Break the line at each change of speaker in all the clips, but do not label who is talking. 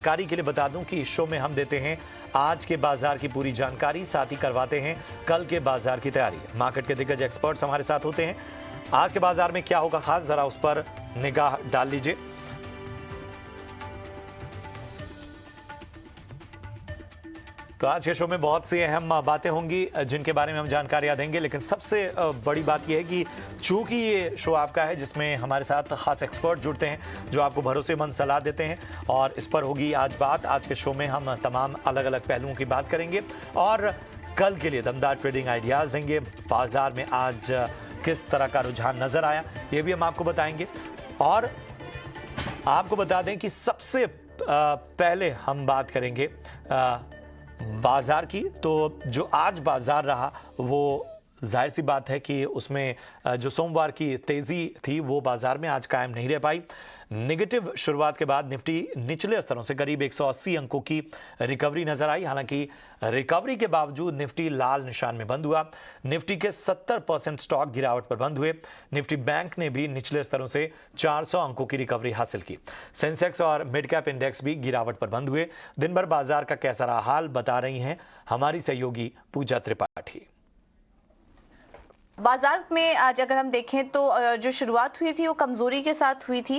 जानकारी के लिए बता दूं कि इस शो में हम देते हैं आज के बाजार की पूरी जानकारी, साथ ही करवाते हैं कल के बाजार की तैयारी। मार्केट के दिग्गज एक्सपर्ट्स हमारे साथ होते हैं। आज के बाजार में क्या होगा खास, जरा उस पर निगाह डाल लीजिए। तो आज के शो में बहुत सी अहम बातें होंगी जिनके बारे में हम जानकारियां देंगे, लेकिन सबसे बड़ी बात यह है कि चूंकि ये शो आपका है जिसमें हमारे साथ खास एक्सपर्ट जुड़ते हैं जो आपको भरोसेमंद सलाह देते हैं, और इस पर होगी आज बात। आज के शो में हम तमाम अलग अलग पहलुओं की बात करेंगे और कल के लिए दमदार ट्रेडिंग आइडियाज देंगे। बाजार में आज किस तरह का रुझान नजर आया ये भी हम आपको बताएंगे, और आपको बता दें कि सबसे पहले हम बात करेंगे बाजार की। तो जो आज बाजार रहा वो जाहिर सी बात है कि उसमें जो सोमवार की तेजी थी वो बाजार में आज कायम नहीं रह पाई। नेगेटिव शुरुआत के बाद निफ्टी निचले स्तरों से करीब 180 अंकों की रिकवरी नजर आई। हालांकि रिकवरी के बावजूद निफ्टी लाल निशान में बंद हुआ। निफ्टी के 70% स्टॉक गिरावट पर बंद हुए। निफ्टी बैंक ने भी निचले स्तरों से 400 अंकों की रिकवरी हासिल की। सेंसेक्स और मिड कैप इंडेक्स भी गिरावट पर बंद हुए। दिन भर बाजार का कैसा रहा हाल बता रही हैं हमारी सहयोगी पूजा त्रिपाठी।
बाजार में आज अगर हम देखें तो जो शुरुआत हुई थी वो कमजोरी के साथ हुई थी,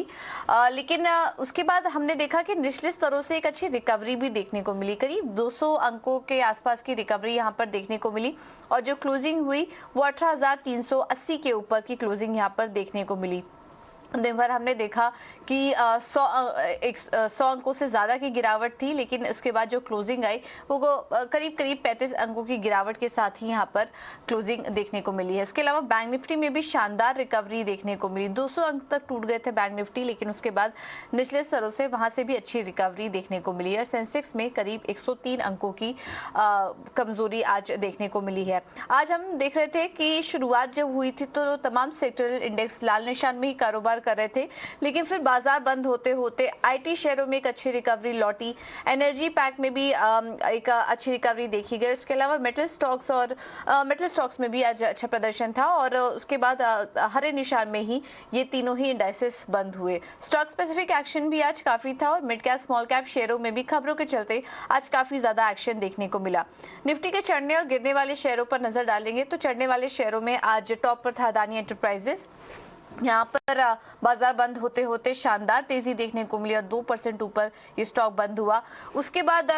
लेकिन उसके बाद हमने देखा कि निचले स्तरों से एक अच्छी रिकवरी भी देखने को मिली। करीब 200 अंकों के आसपास की रिकवरी यहां पर देखने को मिली, और जो क्लोजिंग हुई वो 18,380 के ऊपर की क्लोजिंग यहां पर देखने को मिली। दिन भर हमने देखा कि 100 अंकों से ज़्यादा की गिरावट थी, लेकिन उसके बाद जो क्लोजिंग आई वो करीब 35 अंकों की गिरावट के साथ ही यहाँ पर क्लोजिंग देखने को मिली है। इसके अलावा बैंक निफ्टी में भी शानदार रिकवरी देखने को मिली। 200 अंक तक टूट गए थे बैंक निफ्टी, लेकिन उसके बाद निचले स्तरों से वहाँ से भी अच्छी रिकवरी देखने को मिली है। सेंसेक्स में करीब 103 अंकों की कमजोरी आज देखने को मिली है। आज हम देख रहे थे कि शुरुआत जब हुई थी तो तमाम सेक्टरल इंडेक्स लाल निशान में ही कारोबार कर रहे थे, लेकिन फिर बाजार बंद होते होते आईटी शेयरों में एक अच्छी रिकवरी लौटी। एनर्जी पैक में भी एक अच्छी रिकवरी देखी गई। इसके अलावा मेटल स्टॉक्स में भी आज अच्छा प्रदर्शन था, और उसके बाद हरे निशान में ही ये तीनों ही इंडाइसेस बंद हुए। स्टॉक स्पेसिफिक एक्शन भी आज काफी था, और मिड कैप स्मॉल कैप शेयरों में भी खबरों के चलते आज काफी ज्यादा एक्शन देखने को मिला। निफ्टी के चढ़ने और गिरने वाले शेयरों पर नजर डालेंगे तो चढ़ने वाले शेयरों में आज टॉप पर था अदानी एंटरप्राइजेस। यहाँ पर बाजार बंद होते होते शानदार तेजी देखने को मिली और 2% ऊपर ये स्टॉक बंद हुआ। उसके बाद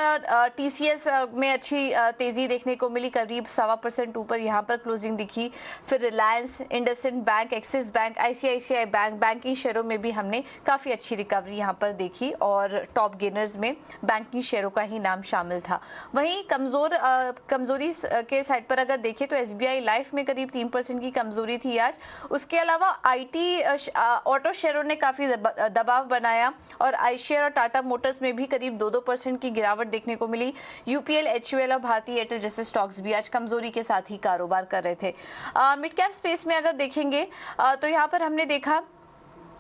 टीसीएस में अच्छी तेजी देखने को मिली, करीब 1.25% ऊपर यहाँ पर क्लोजिंग दिखी। फिर Reliance, IndusInd bank, axis bank, ICICI bank, banking शेयरों में भी हमने काफ़ी अच्छी रिकवरी यहाँ पर देखी, और टॉप गेनर्स में बैंकिंग शेयरों का ही नाम शामिल था। वहीं कमजोरी के साइड पर अगर देखें तो एसबीआई लाइफ में करीब 3% की कमजोरी थी आज। उसके अलावा ऑटो शेयरों ने काफी दबाव बनाया, और आई शेयर और टाटा मोटर्स में भी करीब 2% की गिरावट देखने को मिली। यूपीएल, एचयूएल और भारतीय एयरटेल जैसे स्टॉक्स भी आज कमजोरी के साथ ही कारोबार कर रहे थे। मिड कैप स्पेस में अगर देखेंगे तो यहाँ पर हमने देखा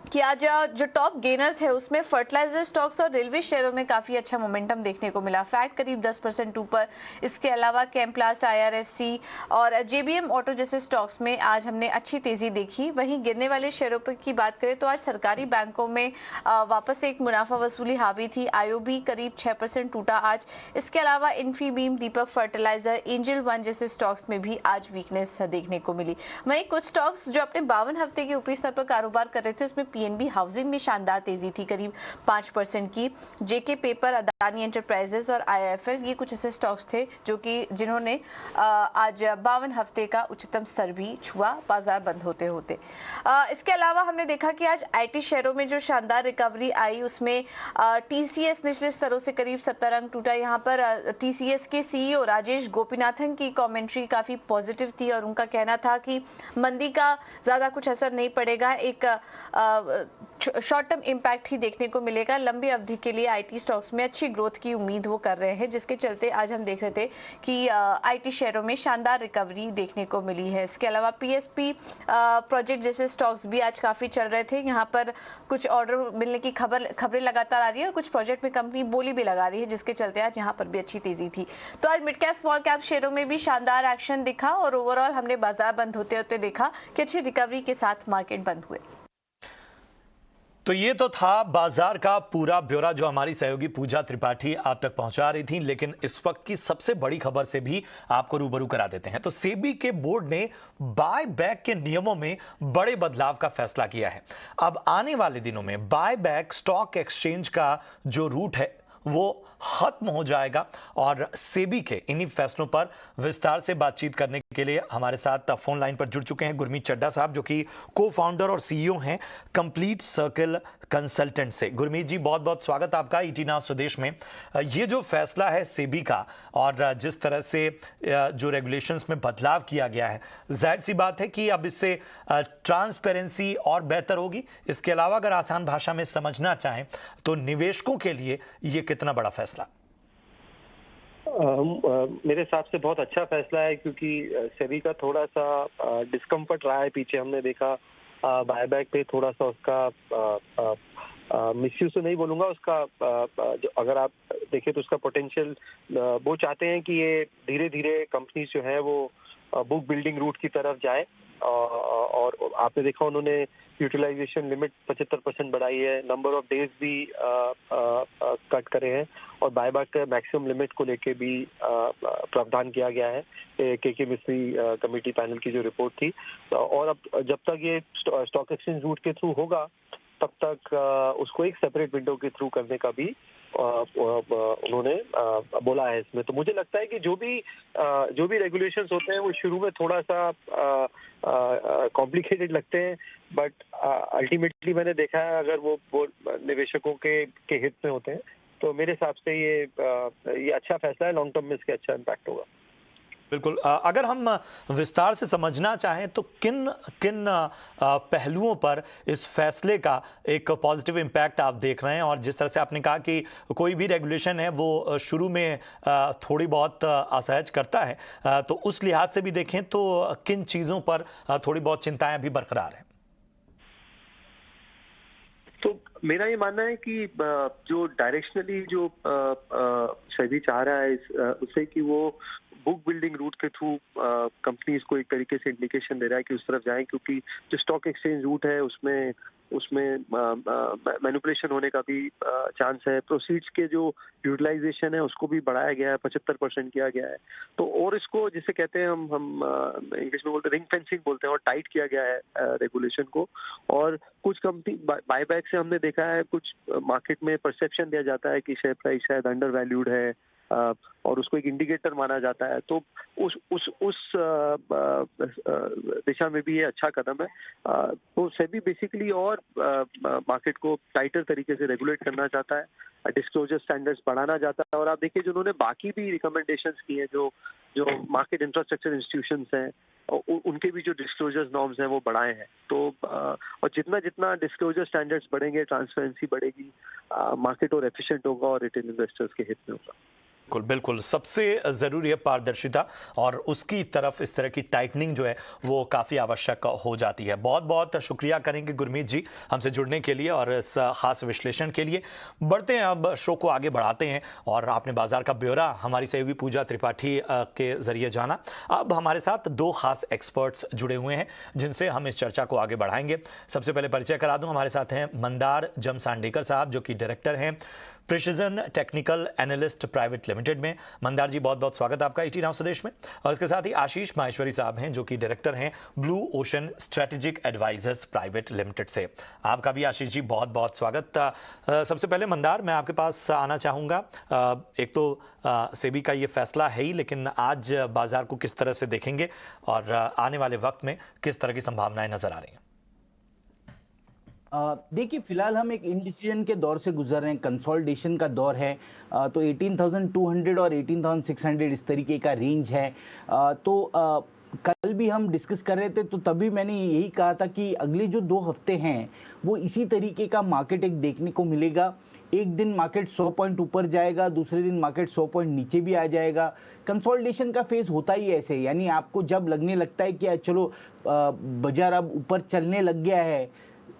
कि आज जो टॉप गेनर थे उसमें फर्टिलाइजर स्टॉक्स और रेलवे शेयरों में काफी अच्छा मोमेंटम देखने को मिला। फैक्ट करीब 10% ऊपर। इसके अलावा केमप्लास्ट, आईआरएफसी और जेबीएम ऑटो जैसे स्टॉक्स में आज हमने अच्छी तेजी देखी। वहीं गिरने वाले शेयरों पर की बात करें तो आज सरकारी बैंकों में वापस एक मुनाफा वसूली हावी थी। आईओबी करीब 6% टूटा आज। इसके अलावा इन्फीबीम, दीपक फर्टिलाइजर, एंजल वन जैसे स्टॉक्स में भी आज वीकनेस देखने को मिली। वहीं कुछ स्टॉक्स जो अपने 52 हफ्ते के ऊपरी स्तर पर कारोबार कर रहे थे उसमें पीएनबी हाउसिंग में शानदार तेजी थी, करीब 5% की। जेके पेपर, अदानी एंटरप्राइजेस और आईआईएफएल ये कुछ ऐसे स्टॉक्स थे जो कि जिन्होंने आज 52 हफ्ते का उच्चतम स्तर भी छुआ बाजार बंद होते होते। इसके अलावा हमने देखा कि आज आईटी शेयरों में जो शानदार रिकवरी आई उसमें टीसीएस निचले स्तरों से करीब 70 अंक टूटा। यहाँ पर टीसीएस के सीईओ राजेश गोपीनाथन की कमेंट्री काफी पॉजिटिव थी, और उनका कहना था कि मंदी का ज्यादा कुछ असर नहीं पड़ेगा, एक शॉर्ट टर्म इम्पैक्ट ही देखने को मिलेगा। लंबी अवधि के लिए आईटी स्टॉक्स में अच्छी ग्रोथ की उम्मीद वो कर रहे हैं, जिसके चलते आज हम देख रहे थे कि आईटी शेयरों में शानदार रिकवरी देखने को मिली है। इसके अलावा पीएसपी प्रोजेक्ट जैसे स्टॉक्स भी आज काफी चल रहे थे। यहाँ पर कुछ ऑर्डर मिलने की खबरें लगातार आ रही है, और कुछ प्रोजेक्ट में कंपनी बोली भी लगा रही है, जिसके चलते आज यहाँ पर भी अच्छी तेजी थी। तो आज मिड कैप स्मॉल कैप शेयरों में भी शानदार एक्शन दिखा, और ओवरऑल हमने बाजार बंद होते होते देखा कि अच्छी रिकवरी के साथ मार्केट बंद हुए।
तो ये तो था बाजार का पूरा ब्यौरा जो हमारी सहयोगी पूजा त्रिपाठी आप तक पहुंचा रही थी, लेकिन इस वक्त की सबसे बड़ी खबर से भी आपको रूबरू करा देते हैं। तो सेबी के बोर्ड ने बाय बैक के नियमों में बड़े बदलाव का फैसला किया है। अब आने वाले दिनों में बाय बैक स्टॉक एक्सचेंज का जो रूट है वो खत्म हो जाएगा और सेबी के इन्हीं फैसलों पर विस्तार से बातचीत करने के लिए हमारे साथ फोन लाइन पर जुड़ चुके हैं गुरमीत चड्ढा साहब, जो कि को फाउंडर और सीईओ हैं कंप्लीट सर्कल कंसल्टेंट से। गुरमीत जी, बहुत बहुत स्वागत आपका ईटी नाउ स्वदेश में। ये जो फैसला है सेबी का और जिस तरह से जो रेगुलेशंस में बदलाव किया गया है, जाहिर सी बात है कि अब इससे ट्रांसपेरेंसी और बेहतर होगी। इसके अलावा अगर आसान भाषा में समझना चाहें तो निवेशकों के लिए ये कितना बड़ा फैसला?
मेरे हिसाब से बहुत अच्छा फैसला है, क्योंकि सेबी का थोड़ा सा डिस्कम्फर्ट रहा है पीछे। हमने देखा बायबैक पे थोड़ा सा उसका मिसयूज तो नहीं बोलूंगा, उसका जो अगर आप देखें तो उसका पोटेंशियल, वो चाहते हैं कि ये धीरे धीरे कंपनीज जो है वो बुक बिल्डिंग रूट की तरफ जाए। और आपने देखा उन्होंने यूटिलाइजेशन लिमिट 75% बढ़ाई है, नंबर ऑफ डेज भी कट करे हैं और बायबैक का मैक्सिमम लिमिट को लेके भी प्रावधान किया गया है। के मिस्त्री कमेटी पैनल की जो रिपोर्ट थी, और अब जब तक ये स्टॉक एक्सचेंज रूट के थ्रू होगा तब तक उसको एक सेपरेट विंडो के थ्रू करने का भी उन्होंने बोला है इसमें। तो मुझे लगता है कि जो भी रेगुलेशंस होते हैं वो शुरू में थोड़ा सा कॉम्प्लिकेटेड लगते हैं, बट अल्टीमेटली मैंने देखा है अगर वो निवेशकों के हित में होते हैं तो मेरे हिसाब से ये अच्छा फैसला है। लॉन्ग टर्म में इसके अच्छा इम्पैक्ट होगा।
बिल्कुल। अगर हम विस्तार से समझना चाहें तो किन किन पहलुओं पर इस फैसले का एक पॉजिटिव इम्पैक्ट आप देख रहे हैं? और जिस तरह से आपने कहा कि कोई भी रेगुलेशन है वो शुरू में थोड़ी बहुत असहज करता है, तो उस लिहाज से भी देखें तो किन चीज़ों पर थोड़ी बहुत चिंताएं भी बरकरार हैं?
तो मेरा ये मानना है कि जो डायरेक्शनली जो सेबी चाह रहा है उससे कि वो बुक बिल्डिंग रूट के थ्रू कंपनीज को एक तरीके से इंडिकेशन दे रहा है कि उस तरफ जाएं, क्योंकि जो स्टॉक एक्सचेंज रूट है उसमें मैनिपुलेशन होने का भी चांस है। प्रोसीड्स के जो यूटिलाइजेशन है उसको भी बढ़ाया गया है, 75% किया गया है। तो और इसको जिसे कहते हैं हम इंग्लिश में बोलते हैं रिंग फेंसिंग बोलते हैं, और टाइट किया गया है रेगुलेशन को। और कुछ कंपनी बायबैक से हमने देखा है कुछ मार्केट में परसेप्शन दिया जाता है कि शेयर प्राइस शायद अंडर वैल्यूड है और उसको एक इंडिकेटर माना जाता है। तो उस दिशा में भी ये अच्छा कदम है। तो सेबी बेसिकली और मार्केट को टाइटर तरीके से रेगुलेट करना चाहता है, डिस्क्लोजर स्टैंडर्ड्स बढ़ाना चाहता है। और आप देखिए जो उन्होंने बाकी भी रिकमेंडेशंस की है, जो मार्केट इंफ्रास्ट्रक्चर इंस्टीट्यूशंस हैं उनके भी जो डिस्क्लोजर नॉर्म्स हैं वो बढ़ाए हैं। तो और जितना डिस्क्लोजर स्टैंडर्ड्स बढ़ेंगे, ट्रांसपेरेंसी बढ़ेगी, मार्केट और एफिशिएंट होगा और रिटेल इन्वेस्टर्स के हित में होगा।
बिल्कुल बिल्कुल, सबसे ज़रूरी है पारदर्शिता, और उसकी तरफ इस तरह की टाइटनिंग जो है वो काफ़ी आवश्यक हो जाती है। बहुत बहुत शुक्रिया करेंगे गुरमीत जी हमसे जुड़ने के लिए और इस खास विश्लेषण के लिए। बढ़ते हैं, अब शो को आगे बढ़ाते हैं, और आपने बाजार का ब्यौरा हमारी सहयोगी पूजा त्रिपाठी के जरिए जाना। अब हमारे साथ दो खास एक्सपर्ट्स जुड़े हुए हैं जिनसे हम इस चर्चा को आगे बढ़ाएंगे। सबसे पहले परिचय करा दूं, हमारे साथ हैं मंदार जमसांडेकर साहब, जो कि डायरेक्टर हैं precision technical analyst private limited में। मंदार जी, बहुत बहुत स्वागत आपका ईटी नाउ स्वदेश में। और इसके साथ ही आशीष माहेश्वरी साहब हैं, जो कि डायरेक्टर हैं blue ocean strategic advisors private limited से। आपका भी आशीष जी बहुत बहुत स्वागत। सबसे पहले मंदार, मैं आपके पास आना चाहूँगा। एक तो सेबी का ये फैसला है ही, लेकिन आज बाजार को किस तरह से देखेंगे और आने वाले वक्त में किस तरह की संभावनाएं नजर आ रही हैं?
देखिए, फिलहाल हम एक इंडिसीजन के दौर से गुजर रहे हैं, कंसोलिडेशन का दौर है। तो 18,200 और 18,600 इस तरीके का रेंज है। तो कल भी हम डिस्कस कर रहे थे, तो तभी मैंने यही कहा था कि अगले जो 2 हफ्ते हैं वो इसी तरीके का मार्केट एक देखने को मिलेगा। एक दिन मार्केट 100 पॉइंट ऊपर जाएगा, दूसरे दिन मार्केट 100 पॉइंट नीचे भी आ जाएगा। कंसोलिडेशन का फेज होता ही ऐसे, यानी आपको जब लगने लगता है कि चलो बाजार अब ऊपर चलने लग गया है,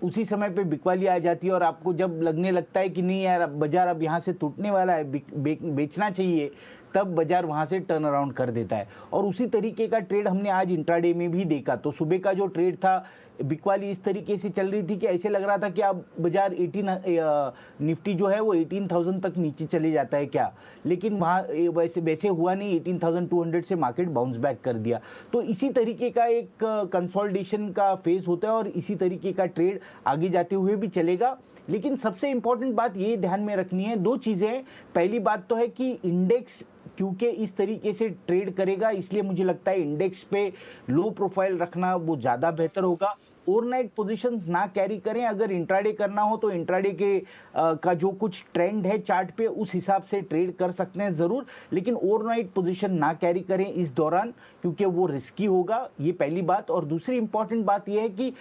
उसी समय पे बिकवाली आ जाती है। और आपको जब लगने लगता है कि नहीं यार, अब बाजार अब यहाँ से टूटने वाला है, बेचना चाहिए, तब बाजार वहाँ से टर्न अराउंड कर देता है। और उसी तरीके का ट्रेड हमने आज इंट्राडे में भी देखा। तो सुबह का जो ट्रेड था बिकवाली इस तरीके से चल रही थी कि ऐसे लग रहा था कि अब बाजार 18 निफ्टी जो है वो 18,000 तक नीचे चले जाता है क्या, लेकिन वहाँ वैसे वैसे हुआ नहीं, 18,200 से मार्केट बाउंस बैक कर दिया। तो इसी तरीके का एक कंसोलिडेशन का फेज होता है और इसी तरीके का ट्रेड आगे जाते हुए भी चलेगा। लेकिन सबसे इंपॉर्टेंट बात ये ध्यान में रखनी है, दो चीजें हैं। पहली बात तो है कि इंडेक्स क्योंकि इस तरीके से ट्रेड करेगा, इसलिए मुझे लगता है इंडेक्स पे लो प्रोफाइल रखना वो ज्यादा बेहतर होगा। ओवरनाइट पोजीशंस ना कैरी करें, अगर इंट्राडे करना हो तो इंट्राडे के का जो कुछ ट्रेंड है चार्ट पे उस हिसाब से ट्रेड कर सकते हैं जरूर, लेकिन ओवरनाइट पोजीशन ना कैरी करें इस दौरान क्योंकि वो रिस्की होगा, ये पहली बात। और दूसरी इंपॉर्टेंट बात यह है कि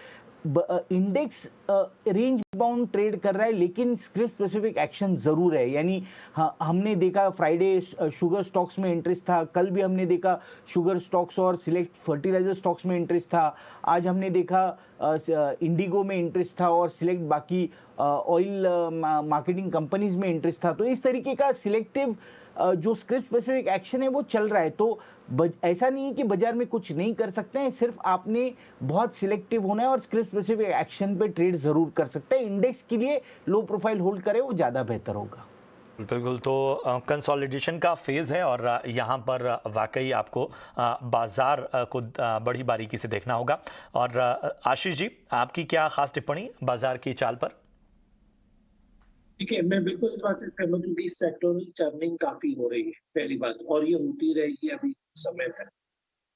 इंडेक्स रेंज बाउंड ट्रेड कर रहा है लेकिन स्क्रिप्ट स्पेसिफिक एक्शन जरूर है। यानी हमने देखा फ्राइडे शुगर स्टॉक्स में इंटरेस्ट था, कल भी हमने देखा शुगर स्टॉक्स और सिलेक्ट फर्टिलाइजर स्टॉक्स में इंटरेस्ट था, आज हमने देखा इंडिगो में इंटरेस्ट था और सिलेक्ट बाकी ऑयल मार्केटिंग कंपनीज में इंटरेस्ट था। तो इस तरीके का सिलेक्टिव जो स्क्रिप्ट स्पेसिफिक एक्शन है वो चल रहा है। तो ऐसा नहीं है कि बाजार में कुछ नहीं कर सकते हैं, सिर्फ आपने बहुत सिलेक्टिव होना है और स्क्रिप्ट स्पेसिफिक एक्शन पे ट्रेड जरूर कर सकते हैं। इंडेक्स के लिए लो प्रोफाइल होल्ड करें, वो ज्यादा बेहतर होगा।
बिल्कुल, तो कंसोलिडेशन का फेज है और यहाँ पर वाकई आपको बाजार को बड़ी बारीकी से देखना होगा। और आशीष जी, आपकी क्या खास टिप्पणी बाजार की चाल पर?
ठीक है, मैं बिल्कुल इस बात से सहमत हूँ कि सेक्टोरल टर्निंग काफी हो रही है, पहली बात, और ये होती रहेगी अभी समय तक।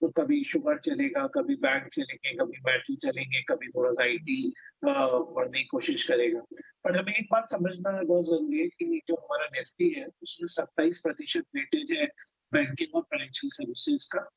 तो कभी शुगर चलेगा, कभी बैंक चलेंगे, कभी मेटल चलेंगे, कभी थोड़ा सा आईटी बढ़ने की कोशिश करेगा। पर हमें एक बात समझना बहुत जरूरी है कि जो हमारा निफ्टी है उसमें 27% वेटेज है बैंकिंग और फाइनेंशियल सर्विसेज का।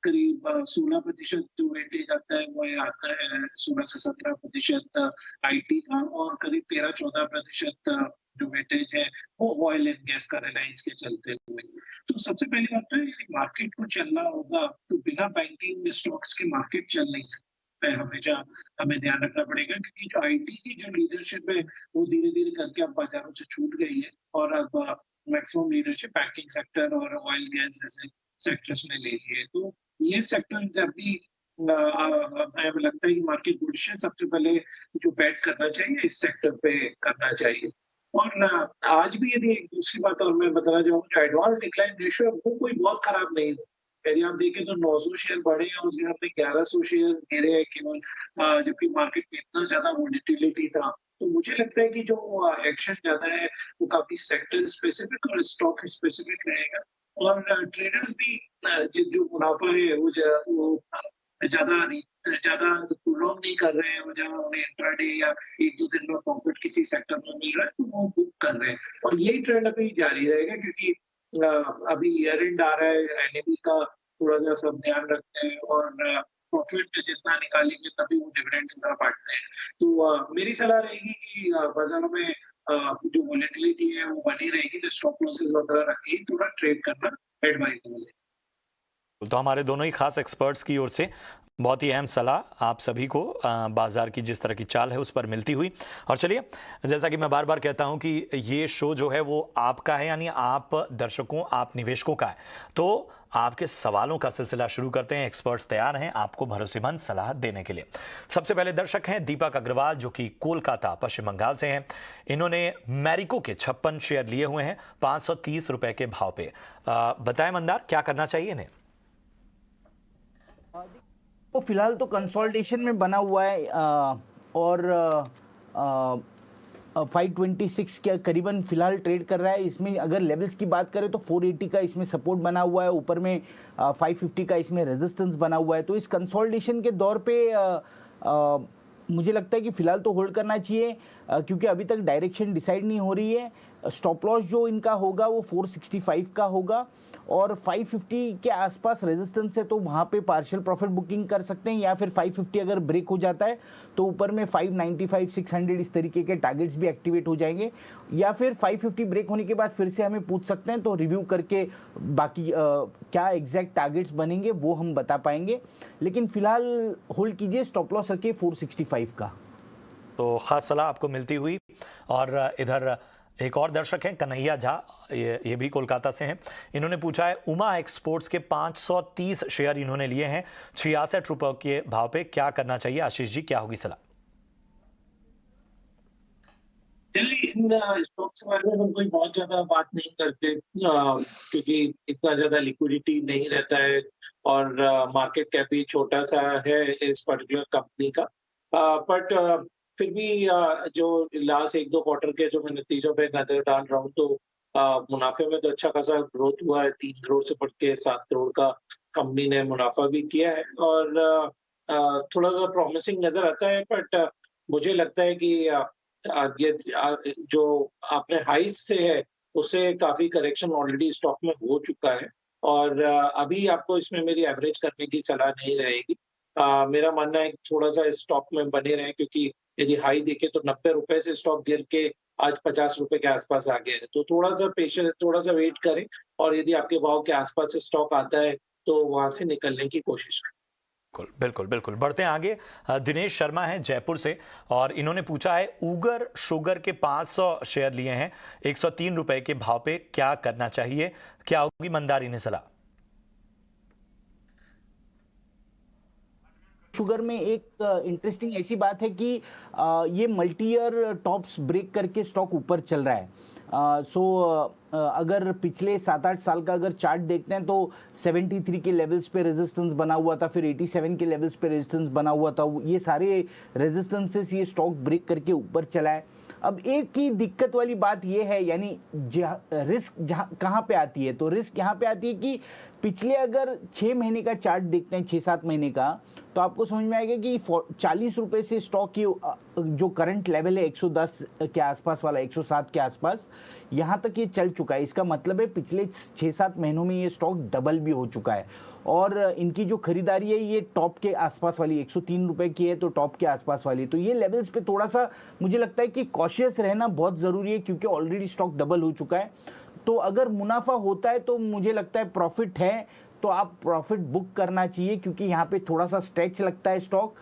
करीब 16% जो वेटेज आता है वो आता है 16 से 17% आईटी का, और करीब 13-14% जो वेटेज है वो ऑयल एंड गैस का, रिलायंस के चलते हुए। तो सबसे पहली बात तो है मार्केट को चलना होगा, तो बिना बैंकिंग स्टॉक्स के मार्केट चल नहीं सकता है। हमेशा हमें ध्यान रखना पड़ेगा क्योंकि जो आईटी की जो लीडरशिप है वो धीरे धीरे करके अब बाजारों से छूट गई है और अब मैक्सिमम लीडरशिप बैंकिंग सेक्टर और ऑयल गैस जैसे सेक्टर्स में ले लिए। तो ये सेक्टर जब भी हमें लगता है कि मार्केट बुलिश है, सबसे पहले जो बेट करना चाहिए इस सेक्टर पे करना चाहिए। और आज भी यदि एक दूसरी बात और मैं बताना चाहूँगा, जो एडवांस डिक्लाइन रेशियो है वो कोई बहुत खराब नहीं है। यदि आप देखें तो 900 शेयर बढ़े हैं और उसके हमने 1100 शेयर गिरे हैं केवल, जबकि मार्केट में इतना ज्यादा वोलेटिलिटी था। तो मुझे लगता है कि जो एक्शन ज्यादा है वो काफी सेक्टर स्पेसिफिक और स्टॉक स्पेसिफिक रहेगा, और ट्रेडर्स भी जो मुनाफा है वो ज्यादा ज्यादा लॉन्ग नहीं कर रहे हैं, वो जहाँ उन्हें इंट्राडे या एक दो दिन में प्रॉफिट किसी सेक्टर में मिल रहा है तो वो बुक कर रहे हैं, और यही ट्रेंड अभी जारी रहेगा क्योंकि अभी ईयर एंड आ रहा है, एनएबी का थोड़ा सा सब ध्यान रखते हैं और प्रॉफिट जितना निकालेंगे तभी वो डिविडेंड जितना बांटते हैं। तो मेरी सलाह रहेगी कि बाजारों में जो वोलेटिलिटी है वो बनी रहेगी, तो स्टॉप लॉसेस वगैरह रख के थोड़ा ट्रेड करना एडवाइजेबल है।
तो हमारे दोनों ही खास एक्सपर्ट्स की ओर से बहुत ही अहम सलाह आप सभी को बाजार की जिस तरह की चाल है उस पर मिलती हुई। और चलिए, जैसा कि मैं बार बार कहता हूं कि ये शो जो है वो आपका है, यानी आप दर्शकों, आप निवेशकों का है। तो आपके सवालों का सिलसिला शुरू करते हैं। एक्सपर्ट्स तैयार हैं आपको भरोसेमंद सलाह देने के लिए। सबसे पहले दर्शक हैं दीपक अग्रवाल, जो कि कोलकाता पश्चिम बंगाल से हैं। इन्होंने मैरिको के 56 शेयर लिए हुए हैं 530 रुपए के भाव पे। बताएं मंदार, क्या करना चाहिए इन्हें?
तो फिलहाल तो कंसोलिडेशन में बना हुआ है और 526 के करीबन फिलहाल ट्रेड कर रहा है। इसमें अगर लेवल्स की बात करें तो 480 का इसमें सपोर्ट बना हुआ है, ऊपर में 550 का इसमें रेजिस्टेंस बना हुआ है। तो इस कंसोलिडेशन के दौर पे मुझे लगता है कि फिलहाल तो होल्ड करना चाहिए क्योंकि अभी तक डायरेक्शन डिसाइड नहीं हो रही है। स्टॉप लॉस जो इनका होगा वो 465 का होगा और 550 के आसपास रेजिस्टेंस है, तो वहां पे पार्शियल प्रॉफिट बुकिंग कर सकते हैं, या फिर 550 अगर ब्रेक हो जाता है तो ऊपर में 595 600 इस तरीके के टारगेट्स भी एक्टिवेट हो जाएंगे, या फिर 550 ब्रेक होने के बाद फिर से हमें पूछ सकते हैं, तो रिव्यू करके बाकी क्या एग्जैक्ट टारगेट्स बनेंगे वो हम बता पाएंगे। लेकिन फिलहाल होल्ड कीजिए, स्टॉप लॉस रखिए 465 का।
तो खास सलाह आपको मिलती हुई। और इधर एक और दर्शक हैं कन्हैया झा, ये भी कोलकाता से हैं। इन्होंने पूछा है उमा एक्सपोर्ट्स के 530 शेयर इन्होंने लिए हैं 66 रुपए के भाव पे, क्या करना चाहिए? आशीष जी, क्या होगी सलाह?
जनरली इन स्टॉक्स के बारे में हम कोई बहुत ज्यादा बात नहीं करते, क्योंकि इतना ज्यादा लिक्विडिटी नहीं रहता है और मार्केट कैप भी छोटा सा है इस पर्टिकुलर कंपनी का। बट फिर भी जो लास्ट 1-2 क्वार्टर के जो मैं नतीजों पे नजर डाल रहा हूँ, तो मुनाफे में तो अच्छा खासा ग्रोथ हुआ है। 3 करोड़ से बढ़ के 7 करोड़ का कंपनी ने मुनाफा भी किया है और थोड़ा सा प्रॉमिसिंग नजर आता है। बट मुझे लगता है कि ये जो आपने हाइस से है उससे काफी करेक्शन ऑलरेडी स्टॉक में हो चुका है और अभी आपको इसमें मेरी एवरेज करने की सलाह नहीं रहेगी। मेरा मानना है कि थोड़ा सा स्टॉक में बने रहें, क्योंकि यदि हाई देखे तो 90 रुपए से स्टॉक गिर के आज 50 रुपए के आसपास आ गया है, तो थोड़ा सा पेशेंस, थोड़ा सा वेट करें और यदि आपके भाव के आसपास से स्टॉक आता है तो वहां से निकलने की कोशिश करें।
बिल्कुल बिल्कुल बिल्कुल। बढ़ते हैं आगे। दिनेश शर्मा हैं जयपुर से और इन्होंने पूछा है ऊगर शुगर के 500 शेयर लिए हैं 103 रुपए के भाव पे, क्या करना चाहिए? क्या होगी मंदारी ने सलाह?
शुगर में एक इंटरेस्टिंग ऐसी बात है कि ये मल्टी ईयर टॉप्स ब्रेक करके स्टॉक ऊपर चल रहा है। अगर पिछले 7-8 साल का अगर चार्ट देखते हैं तो 73 के लेवल्स पे रेजिस्टेंस बना हुआ था, फिर 87 के लेवल्स पे रेजिस्टेंस बना हुआ था। ये सारे रेजिस्टेंसेस ये स्टॉक ब्रेक करके ऊपर चला है। अब एक ही दिक्कत वाली बात ये है, यानी रिस्क कहाँ पे आती है, तो रिस्क यहाँ पे आती है कि पिछले अगर 6 महीने का चार्ट देखते हैं, 6-7 महीने का, तो आपको समझ में आएगा कि 40 रुपए से स्टॉक की जो करंट लेवल है 110 के आसपास वाला, 107 के आसपास, यहाँ तक ये चल चुका है। इसका मतलब है पिछले 6-7 महीनों में ये स्टॉक डबल भी हो चुका है और इनकी जो खरीदारी है ये टॉप के आसपास वाली 103 रुपए की है, तो टॉप के आसपास वाली, तो ये लेवल्स पे थोड़ा सा मुझे लगता है कि कॉशियस रहना बहुत जरूरी है, क्योंकि ऑलरेडी स्टॉक डबल हो चुका है। तो अगर मुनाफा होता है तो मुझे लगता है प्रॉफिट है तो आप प्रॉफिट बुक करना चाहिए, क्योंकि यहाँ पे थोड़ा सा स्ट्रेच लगता है स्टॉक।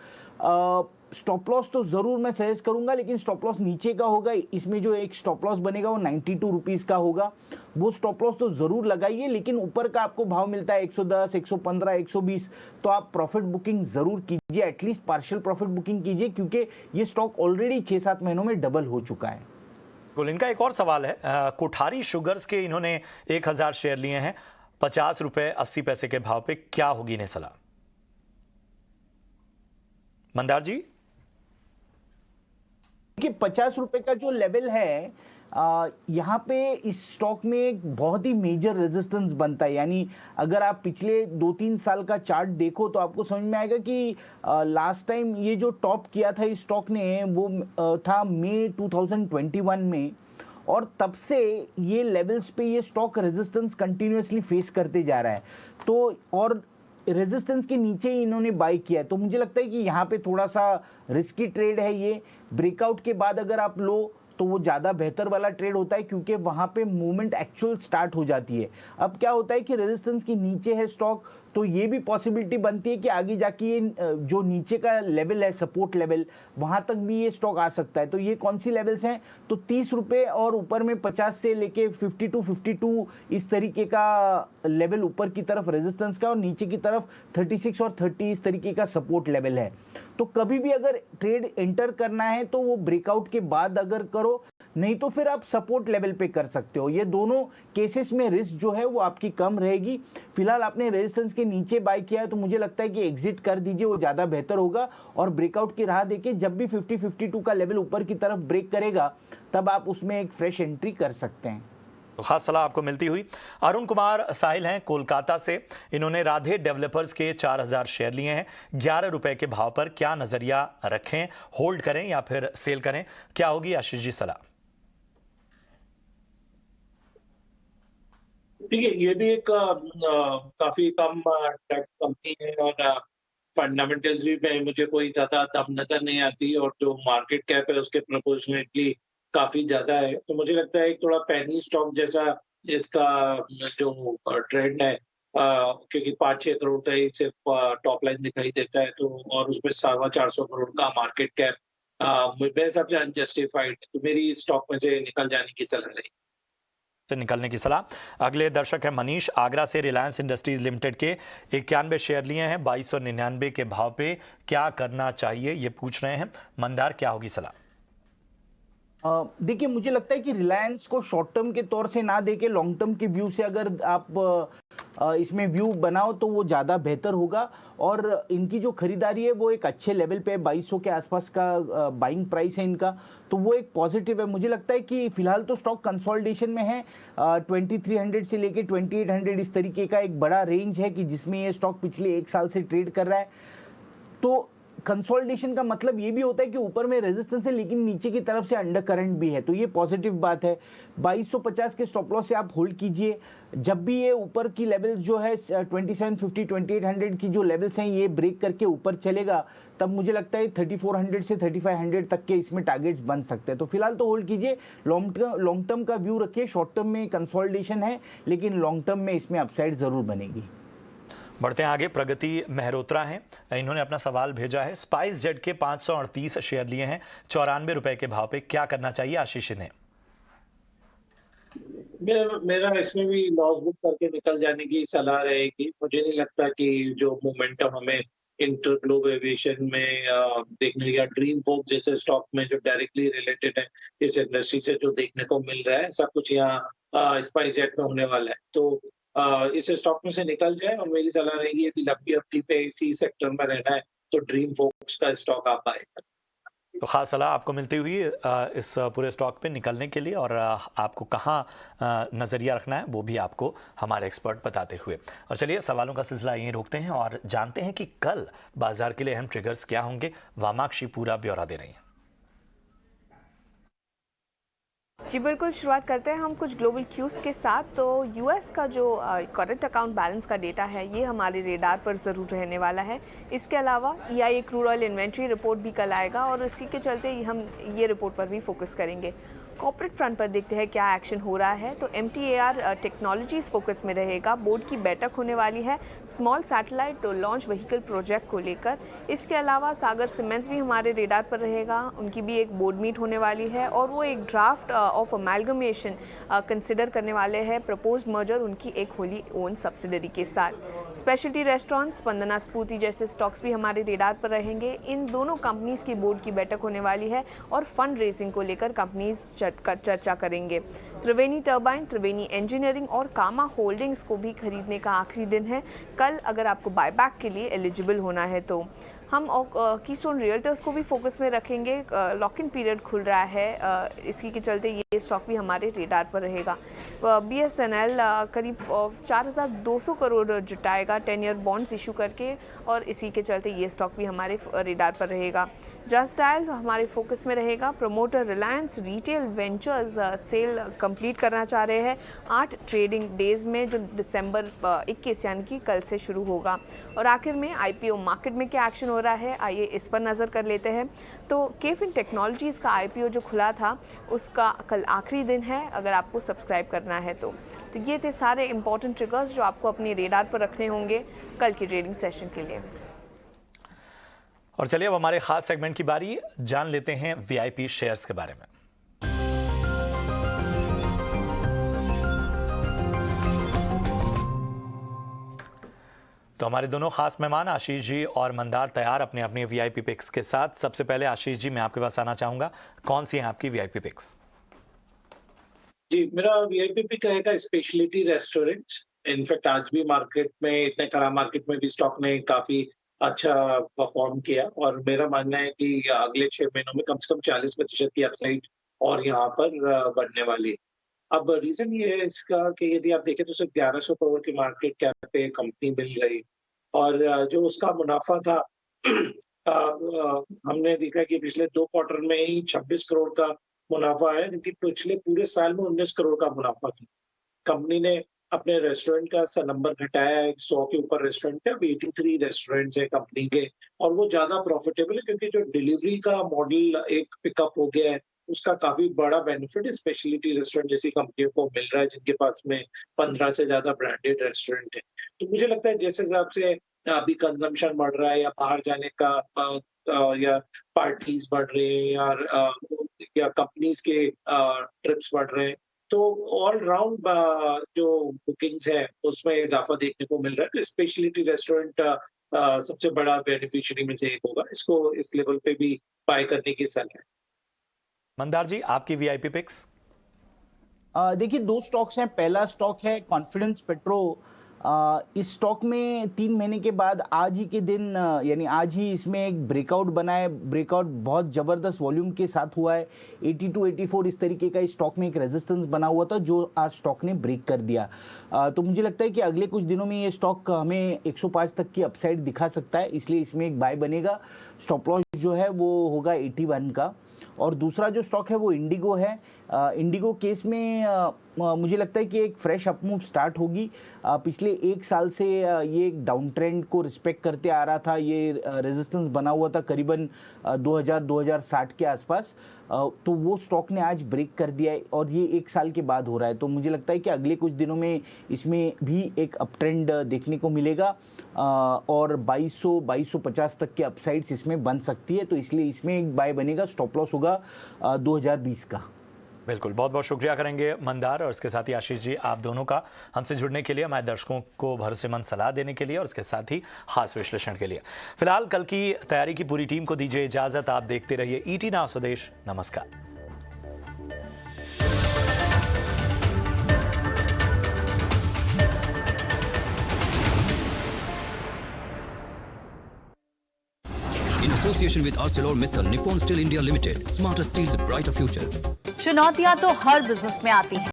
स्टॉप लॉस तो जरूर मैं सजेस्ट करूंगा, लेकिन स्टॉप लॉस नीचे का होगा। इसमें जो एक स्टॉप लॉस बनेगा वो 92 रुपीज का होगा, वो स्टॉप लॉस तो जरूर लगाइए। लेकिन ऊपर का आपको भाव मिलता है 110, 115, 120, तो आप प्रॉफिट बुकिंग जरूर कीजिए, एटलीस्ट पार्शियल प्रॉफिट बुकिंग कीजिए, क्योंकि ये स्टॉक ऑलरेडी 6-7 महीनों में डबल हो चुका है।
इनका एक और सवाल है, कोठारी शुगर्स के इन्होंने 1000 शेयर लिए हैं 50 रुपए 80 पैसे के भाव पे, क्या होगी इन्हें सलाह? मंदार जी,
कि 50 रुपए का जो लेवल है, यहाँ पे इस स्टॉक में एक बहुत ही मेजर रेजिस्टेंस बनता है। यानी अगर आप पिछले 2-3 साल का चार्ट देखो तो आपको समझ में आएगा कि लास्ट टाइम ये जो टॉप किया था इस स्टॉक ने वो था मई 2021 में, और तब से ये लेवल्स पे ये स्टॉक रेजिस्टेंस कंटिन्यूअसली फेस करते जा रहा है। तो और रेजिस्टेंस के नीचे ही इन्होंने बाय किया है, तो मुझे लगता है कि यहाँ पे थोड़ा सा रिस्की ट्रेड है ये। ब्रेकआउट के बाद अगर आप लो तो वो ज़्यादा बेहतर वाला ट्रेड होता है, क्योंकि वहाँ पे मूवमेंट एक्चुअल स्टार्ट हो जाती है। अब क्या होता है कि रेजिस्टेंस के नीचे है स्टॉक, तो ये भी पॉसिबिलिटी बनती है कि आगे जाके ये जो नीचे का लेवल है, सपोर्ट लेवल, वहाँ तक भी ये स्टॉक आ सकता है। तो ये कौन सी लेवल्स हैं, तो 30 रुपए और ऊपर में 50 से लेके 52 इस तरीके का लेवल ऊपर की तरफ रेजिस्टेंस का, और नीचे की तरफ 36 और 30 इस तरीके का सपोर्ट लेवल है। तो कभी भी अगर ट्रेड एंटर करना है तो वो ब्रेकआउट के बाद अगर करो, नहीं तो फिर आप सपोर्ट लेवल पे कर सकते हो। ये दोनों केसेस में रिस्क जो है वो आपकी कम रहेगी। फिलहाल आपने रेजिस्टेंस के नीचे बाय किया है तो मुझे लगता है कि एग्जिट कर दीजिए, वो ज्यादा बेहतर होगा। और ब्रेकआउट की राह देके जब भी 50-52 का लेवल ऊपर की तरफ ब्रेक करेगा तब आप उसमें एक फ्रेश एंट्री कर सकते हैं।
तो खास सलाह आपको मिलती हुई। अरुण कुमार साहिल हैं कोलकाता से, इन्होंने राधे डेवलपर्स के 4000 शेयर लिए हैं 11 रुपए के भाव पर, क्या नजरिया रखें, होल्ड करें या फिर सेल करें, क्या होगी आशीष जी सलाह?
ठीक है, ये भी एक काफी कम टेक कंपनी है और फंडामेंटल्स भी मुझे कोई ज्यादा दम नजर नहीं आती, और जो मार्केट कैप है उसके प्रोपोर्शनेटली काफी ज्यादा है। तो मुझे लगता है एक थोड़ा पैनी स्टॉक जैसा इसका जो ट्रेंड है, क्योंकि 5-6 करोड़ का ही सिर्फ टॉप लाइन दिखाई देता है, तो और उसमें 450 करोड़ का मार्केट कैप, मेरे हिसाब से अनजस्टिफाइड, तो मेरी स्टॉक में से निकल जाने की सलाह रही।
से निकलने की सलाह। अगले दर्शक है मनीष आगरा से। रिलायंस इंडस्ट्रीज लिमिटेड के 91 शेयर लिए हैं 2299 के भाव पे, क्या करना चाहिए ये पूछ रहे हैं। मंदार, क्या होगी सलाह?
देखिए, मुझे लगता है कि रिलायंस को शॉर्ट टर्म के तौर से ना देके लॉन्ग टर्म के व्यू से अगर आप इसमें व्यू बनाओ तो वो ज़्यादा बेहतर होगा। और इनकी जो खरीदारी है वो एक अच्छे लेवल पे 2200 के आसपास का बाइंग प्राइस है इनका, तो वो एक पॉजिटिव है। मुझे लगता है कि फिलहाल तो स्टॉक कंसोलिडेशन में है। 2300 से लेके 2800 इस तरीके का एक बड़ा रेंज है कि जिसमें ये स्टॉक पिछले एक साल से ट्रेड कर रहा है। तो कंसोलिडेशन का मतलब ये भी होता है कि ऊपर में रेजिस्टेंस है लेकिन नीचे की तरफ से अंडर करंट भी है, तो ये पॉजिटिव बात है। 2250 के स्टॉप लॉस से आप होल्ड कीजिए। जब भी ये ऊपर की लेवल जो है 2750 2800 की जो लेवल्स हैं ये ब्रेक करके ऊपर चलेगा, तब मुझे लगता है 3400 से 3500 तक के इसमें टारगेट्स बन सकते हैं। तो फिलहाल तो होल्ड कीजिए, लॉन्ग टर्म का व्यू रखिए। शॉर्ट टर्म में कंसोलिडेशन है लेकिन लॉन्ग टर्म में इसमें अपसाइड जरूर बनेगी।
बढ़ते हैं आगे। प्रगति मेहरोत्रा हैं, इन्होंने अपना सवाल भेजा है। स्पाइस जेट के 538 शेयर लिए हैं 94 रुपए के भाव पे, क्या करना चाहिए आशीष ने?
मेरा इसमें भी लॉस बुक करके निकल जाने की सलाह रहेगी। मुझे नहीं लगता कि जो मोमेंटम हमें इंटरग्लोब एविएशन में देखने, या ड्रीम होप जैसे स्टॉक में जो डायरेक्टली रिलेटेड है इस इंडस्ट्री से जो देखने को मिल रहा है, सब कुछ यहाँ स्पाइस जेट में होने वाला है। तो इस स्टॉक में से निकल जाए, और मेरी सलाह रहेगी यदि लंबी अवधि पे इसी सेक्टर में रहना है तो ड्रीम फोक्स का स्टॉक आप बाय करें।
तो खास सलाह आपको मिलती हुई इस पूरे स्टॉक पे निकलने के लिए, और आपको कहाँ नज़रिया रखना है वो भी आपको हमारे एक्सपर्ट बताते हुए। और चलिए सवालों का सिलसिला यहीं रोकते हैं और जानते हैं कि कल बाजार के लिए अहम ट्रिगर्स क्या होंगे। वामाक्षी पूरा ब्यौरा दे रही हैं।
जी बिल्कुल, शुरुआत करते हैं हम कुछ ग्लोबल क्यूज़ के साथ। तो यूएस का जो करंट अकाउंट बैलेंस का डेटा है ये हमारे रेडार पर ज़रूर रहने वाला है। इसके अलावा EIA crude oil inventory report भी कल आएगा और इसी के चलते हम ये रिपोर्ट पर भी फोकस करेंगे। कॉर्पोरेट फ्रंट पर देखते हैं क्या एक्शन हो रहा है। तो MTAR टेक्नोलॉजीज फोकस में रहेगा। बोर्ड की बैठक होने वाली है small satellite launch vehicle project को लेकर। इसके अलावा सागर सीमेंट्स भी हमारे रेडार पर रहेगा, उनकी भी एक बोर्ड मीट होने वाली है और वो एक ड्राफ्ट ऑफ अमेलगमेशन कंसिडर करने वाले हैं प्रपोज्ड मर्जर उनकी एक होली ओन सब्सिडरी के साथ। स्पेशलिटी रेस्टोरेंट, स्पंदना स्फूर्ति जैसे स्टॉक्स भी हमारे रेडार पर रहेंगे। इन दोनों कंपनीज की बोर्ड की बैठक होने वाली है और फंड रेजिंग को लेकर कंपनीज चर्चा करेंगे। त्रिवेणी टर्बाइन, त्रिवेणी इंजीनियरिंग और कामा होल्डिंग्स को भी खरीदने का आखिरी दिन है कल, अगर आपको बायबैक के लिए एलिजिबल होना है तो। हम कीस्टोन रियल्टर्स को भी फोकस में रखेंगे। लॉक इन पीरियड खुल रहा है, इसी के चलते ये स्टॉक भी हमारे रेडार पर रहेगा। BSNL करीब 4200 करोड़ जुटाएगा 10 ईयर बॉन्ड्स इशू करके और इसी के चलते ये स्टॉक भी हमारे रेडार पर रहेगा। जस्ट डायल हमारे फोकस में रहेगा। Promoter Reliance Retail Ventures sale complete करना चाह रहे हैं 8 ट्रेडिंग डेज में, जो दिसंबर 21 यानी कि कल से शुरू होगा। और आखिर में IPO मार्केट में क्या एक्शन हो रहा है, आइए इस पर नज़र कर लेते हैं। तो केफिन टेक्नोलॉजीज़ का IPO जो खुला था उसका कल आखिरी दिन है, अगर आपको सब्सक्राइब करना है तो ये थे सारे इंपॉर्टेंट ट्रिगर्स जो आपको अपने रेडार पर रखने होंगे कल की ट्रेडिंग सेशन के लिए।
और चलिए अब हमारे खास सेगमेंट की बारी, जान लेते हैं VIP शेयर्स के बारे में। तो हमारे दोनों खास मेहमान आशीष जी और मंदार तैयार अपने अपने VIP पिक्स के साथ। सबसे पहले आशीष जी, मैं आपके पास आना चाहूंगा, कौन सी हैं आपकी VIP पिक्स?
जी, मेरा VIP पिक रहेगा स्पेशलिटी रेस्टोरेंट्स। इनफैक्ट आज भी मार्केट में, इतने खराब मार्केट में भी स्टॉक ने काफी अच्छा परफॉर्म किया और मेरा मानना है कि अगले 6 महीनों में कम से कम 40% की अपसाइड और यहाँ पर बढ़ने वाली है। अब रीजन ये है इसका कि यदि आप देखें तो सिर्फ 1100 करोड़ की मार्केट कैप पे कंपनी मिल रही और जो उसका मुनाफा था हमने देखा कि पिछले 2 क्वार्टर में ही 26 करोड़ का मुनाफा है, जबकि पिछले पूरे साल में 19 करोड़ का मुनाफा था। कंपनी ने अपने रेस्टोरेंट का नंबर घटाया है, 100 के ऊपर रेस्टोरेंट थे, अब 83 रेस्टोरेंट्स है कंपनी के और वो ज्यादा प्रॉफिटेबल है क्योंकि जो डिलीवरी का मॉडल एक पिकअप हो गया है उसका काफी बड़ा बेनिफिट स्पेशलिटी रेस्टोरेंट जैसी कंपनियों को मिल रहा है जिनके पास में 15 से ज्यादा ब्रांडेड रेस्टोरेंट है। तो मुझे लगता है जिस हिसाब से अभी कंजम्पशन बढ़ रहा है या बाहर जाने का या पार्टीज बढ़ रहे हैं या कंपनीज के ट्रिप्स बढ़ रहे हैं, तो ऑल राउंड जो बुकिंग्स है उसमें इजाफा देखने को मिल रहा है। स्पेशलिटी रेस्टोरेंट सबसे बड़ा बेनिफिशियरी में से एक होगा, इसको इस लेवल पे भी बाय करने की सलाह है।
मंदार जी, आपकी वीआईपी पिक्स?
देखिए, दो स्टॉक्स हैं। पहला स्टॉक है कॉन्फिडेंस पेट्रो। इस स्टॉक में 3 महीने के बाद आज ही के दिन यानी आज ही इसमें एक ब्रेकआउट बना है। ब्रेकआउट बहुत जबरदस्त वॉल्यूम के साथ हुआ है। 82 84 इस तरीके का इस स्टॉक में एक रेजिस्टेंस बना हुआ था जो आज स्टॉक ने ब्रेक कर दिया। तो मुझे लगता है कि अगले कुछ दिनों में ये स्टॉक हमें 105 तक की अपसाइड दिखा सकता है, इसलिए इसमें एक बाय बनेगा। स्टॉप लॉस जो है वो होगा 81 का। और दूसरा जो स्टॉक है वो इंडिगो है। इंडिगो केस में मुझे लगता है कि एक फ्रेश अपमूव स्टार्ट होगी। पिछले 1 साल से ये एक डाउन ट्रेंड को रिस्पेक्ट करते आ रहा था। ये रेजिस्टेंस बना हुआ था करीबन 2000-2060 के आसपास। तो वो स्टॉक ने आज ब्रेक कर दिया है और ये 1 साल के बाद हो रहा है। तो मुझे लगता है कि अगले कुछ दिनों में इसमें भी एक अप ट्रेंड देखने को मिलेगा और 2200-2250 तक के अपसाइड्स इसमें बन सकती है। तो इसलिए इसमें एक बाय बनेगा। स्टॉप लॉस होगा 2020 का।
बिल्कुल, बहुत बहुत शुक्रिया करेंगे मंदार और इसके साथ ही आशीष जी, आप दोनों का हमसे जुड़ने के लिए, हमारे दर्शकों को भरोसेमंद सलाह देने के लिए और इसके साथ ही खास विश्लेषण के लिए। फिलहाल कल की तैयारी की पूरी टीम को दीजिए इजाजत। आप देखते रहिए ET नाउ स्वदेश। नमस्कार।
In association with ArcelorMittal Nippon Steel India Limited, Smarter Steel's brighter future.
चुनौतियां तो हर बिजनेस में आती हैं,